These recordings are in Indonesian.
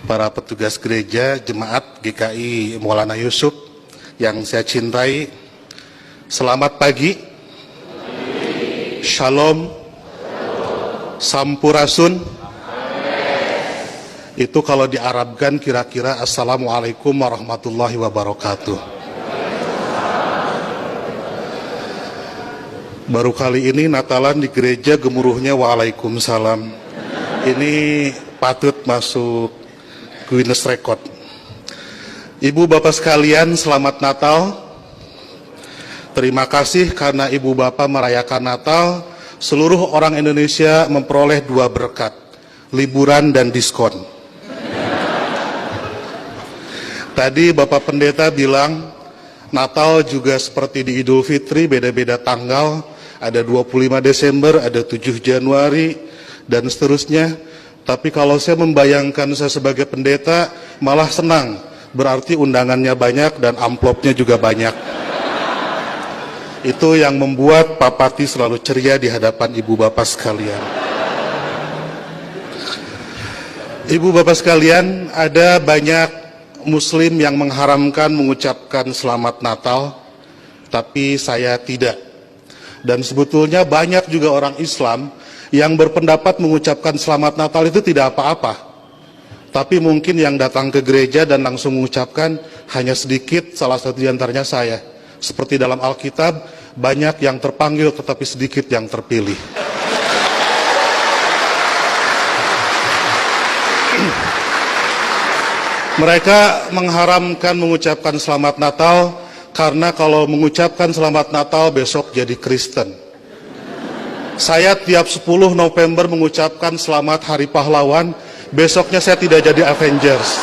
Para petugas gereja, jemaat GKI Maulana Yusuf yang saya cintai, selamat pagi, Shalom, Sampurasun. Itu kalau diarabkan kira-kira Assalamualaikum warahmatullahi wabarakatuh. Baru kali ini Natalan di gereja gemuruhnya Waalaikumsalam. Ini patut masuk Guinness Record. Ibu bapak sekalian, selamat Natal. Terima kasih karena ibu bapak merayakan Natal. Seluruh orang Indonesia memperoleh 2 berkat, liburan dan diskon. Tadi bapak pendeta bilang Natal juga seperti di Idul Fitri, beda-beda tanggal. Ada 25 Desember, ada 7 Januari, dan seterusnya. Tapi kalau saya membayangkan saya sebagai pendeta, malah senang. Berarti undangannya banyak dan amplopnya juga banyak. Itu yang membuat Pak Pati selalu ceria di hadapan ibu bapak sekalian. Ibu bapak sekalian, ada banyak Muslim yang mengharamkan mengucapkan selamat Natal, tapi saya tidak. Dan sebetulnya banyak juga orang Islam yang berpendapat mengucapkan selamat Natal itu tidak apa-apa. Tapi mungkin yang datang ke gereja dan langsung mengucapkan hanya sedikit, salah satu di antaranya saya. Seperti dalam Alkitab, banyak yang terpanggil tetapi sedikit yang terpilih. Mereka mengharamkan mengucapkan selamat Natal karena kalau mengucapkan selamat Natal besok jadi Kristen. Saya tiap 10 November mengucapkan selamat Hari Pahlawan, besoknya saya tidak jadi Avengers.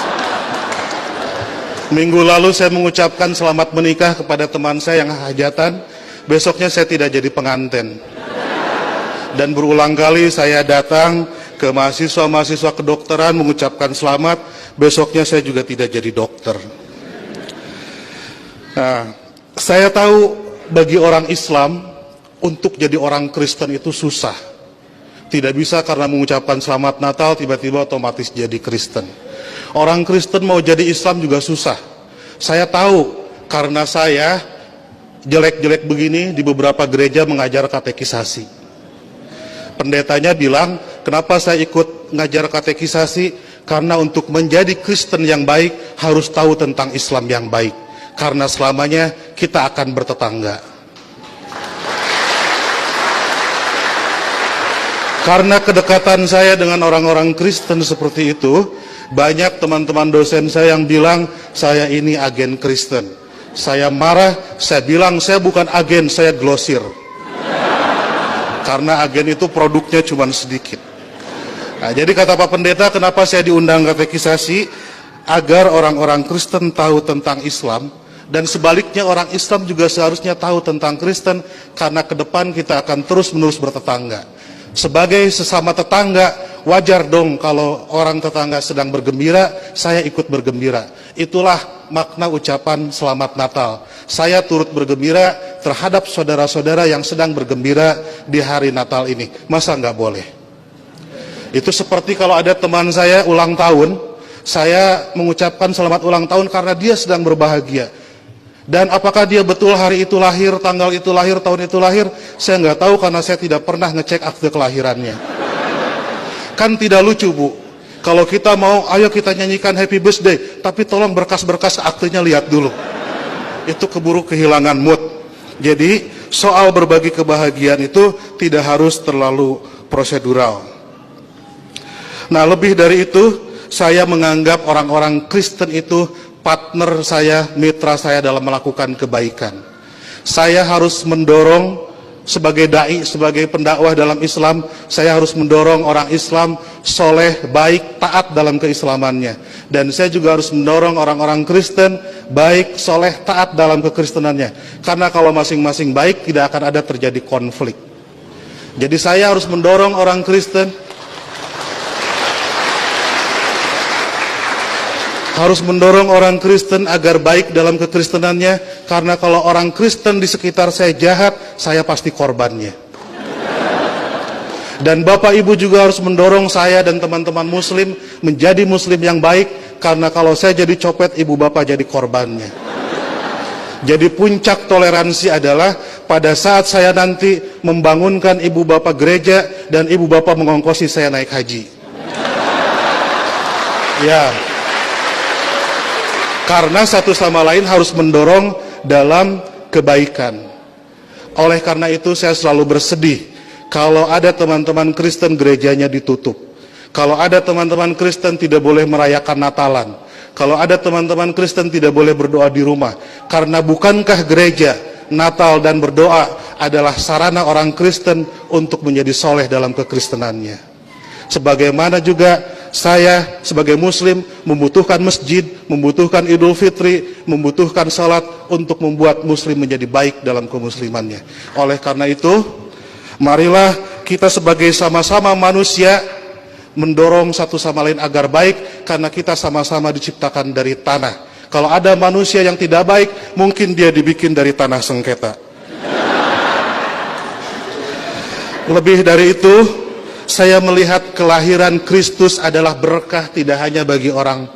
Minggu lalu saya mengucapkan selamat menikah kepada teman saya yang hajatan, besoknya saya tidak jadi pengantin. Dan berulang kali saya datang ke mahasiswa-mahasiswa kedokteran mengucapkan selamat, besoknya saya juga tidak jadi dokter. Nah, saya tahu bagi orang Islam untuk jadi orang Kristen itu susah. Tidak bisa karena mengucapkan selamat Natal tiba-tiba otomatis jadi Kristen. Orang Kristen mau jadi Islam juga susah. Saya tahu karena saya jelek-jelek begini di beberapa gereja mengajar katekisasi. Pendetanya bilang, kenapa saya ikut ngajar katekisasi? Karena untuk menjadi Kristen yang baik harus tahu tentang Islam yang baik. Karena selamanya kita akan bertetangga. Karena kedekatan saya dengan orang-orang Kristen seperti itu, banyak teman-teman dosen saya yang bilang saya ini agen Kristen. Saya marah, saya bilang saya bukan agen, saya glosir. Karena agen itu produknya cuma sedikit. Nah, jadi kata Pak Pendeta, kenapa saya diundang katekisasi? Agar orang-orang Kristen tahu tentang Islam, dan sebaliknya orang Islam juga seharusnya tahu tentang Kristen, karena ke depan kita akan terus-menerus bertetangga. Sebagai sesama tetangga, wajar dong kalau orang tetangga sedang bergembira, saya ikut bergembira. Itulah makna ucapan selamat Natal. Saya turut bergembira terhadap saudara-saudara yang sedang bergembira di hari Natal ini. Masa nggak boleh? Itu seperti kalau ada teman saya ulang tahun, saya mengucapkan selamat ulang tahun karena dia sedang berbahagia. Dan apakah dia betul hari itu lahir, tanggal itu lahir, tahun itu lahir, saya nggak tahu karena saya tidak pernah ngecek akte kelahirannya. Kan tidak lucu, Bu. Kalau kita mau, ayo kita nyanyikan happy birthday, tapi tolong berkas-berkas aktenya lihat dulu. Itu keburu kehilangan mood. Jadi soal berbagi kebahagiaan itu tidak harus terlalu prosedural. Nah, lebih dari itu, saya menganggap orang-orang Kristen itu partner saya, mitra saya dalam melakukan kebaikan. Saya harus mendorong sebagai dai, sebagai pendakwah dalam Islam, saya harus mendorong orang Islam soleh, baik, taat dalam keislamannya. Dan saya juga harus mendorong orang-orang Kristen baik, soleh, taat dalam kekristenannya. Karena kalau masing-masing baik, tidak akan ada terjadi konflik. Jadi saya harus mendorong orang Kristen agar baik dalam kekristenannya, karena kalau orang Kristen di sekitar saya jahat, saya pasti korbannya. Dan Bapak Ibu juga harus mendorong saya dan teman-teman muslim menjadi muslim yang baik, karena kalau saya jadi copet, Ibu Bapak jadi korbannya. Jadi puncak toleransi adalah pada saat saya nanti membangunkan Ibu Bapak gereja dan Ibu Bapak mengongkosi saya naik haji. Ya. Karena satu sama lain harus mendorong dalam kebaikan. Oleh karena itu saya selalu bersedih kalau ada teman-teman Kristen gerejanya ditutup. Kalau ada teman-teman Kristen tidak boleh merayakan Natalan. Kalau ada teman-teman Kristen tidak boleh berdoa di rumah. Karena bukankah gereja, Natal dan berdoa adalah sarana orang Kristen untuk menjadi soleh dalam kekristenannya. Sebagaimana juga saya sebagai muslim membutuhkan masjid, membutuhkan Idul Fitri, membutuhkan salat untuk membuat muslim menjadi baik dalam kemuslimannya. Oleh karena itu, marilah kita sebagai sama-sama manusia mendorong satu sama lain agar baik, karena kita sama-sama diciptakan dari tanah. Kalau ada manusia yang tidak baik, mungkin dia dibikin dari tanah sengketa. Lebih dari itu, saya melihat kelahiran Kristus adalah berkah tidak hanya bagi orang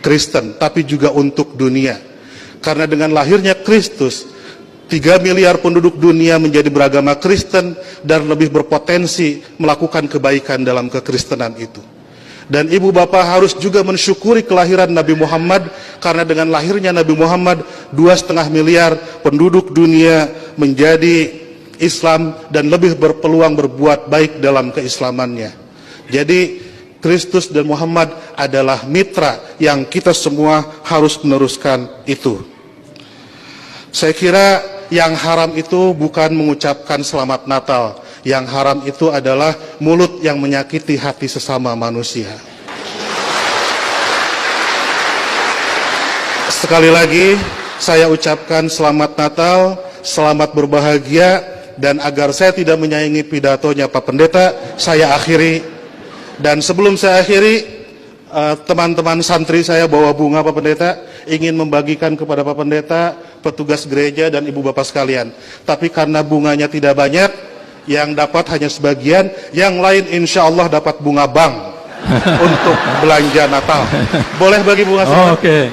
Kristen, tapi juga untuk dunia. Karena dengan lahirnya Kristus, 3 miliar penduduk dunia menjadi beragama Kristen dan lebih berpotensi melakukan kebaikan dalam kekristenan itu. Dan Ibu Bapak harus juga mensyukuri kelahiran Nabi Muhammad, karena dengan lahirnya Nabi Muhammad 2,5 miliar penduduk dunia menjadi Islam dan lebih berpeluang berbuat baik dalam keislamannya. Jadi Kristus dan Muhammad adalah mitra yang kita semua harus meneruskan itu. Saya kira yang haram itu bukan mengucapkan selamat Natal. Yang haram itu adalah mulut yang menyakiti hati sesama manusia. Sekali lagi saya ucapkan selamat Natal, selamat berbahagia. Dan agar saya tidak menyaingi pidatonya Pak Pendeta, saya akhiri. Dan sebelum saya akhiri, teman-teman santri saya bawa bunga Pak Pendeta, ingin membagikan kepada Pak Pendeta, petugas gereja dan Ibu Bapak sekalian. Tapi karena bunganya tidak banyak, yang dapat hanya sebagian, yang lain insya Allah dapat bunga bank untuk belanja Natal. Boleh bagi bunga semua? Oke.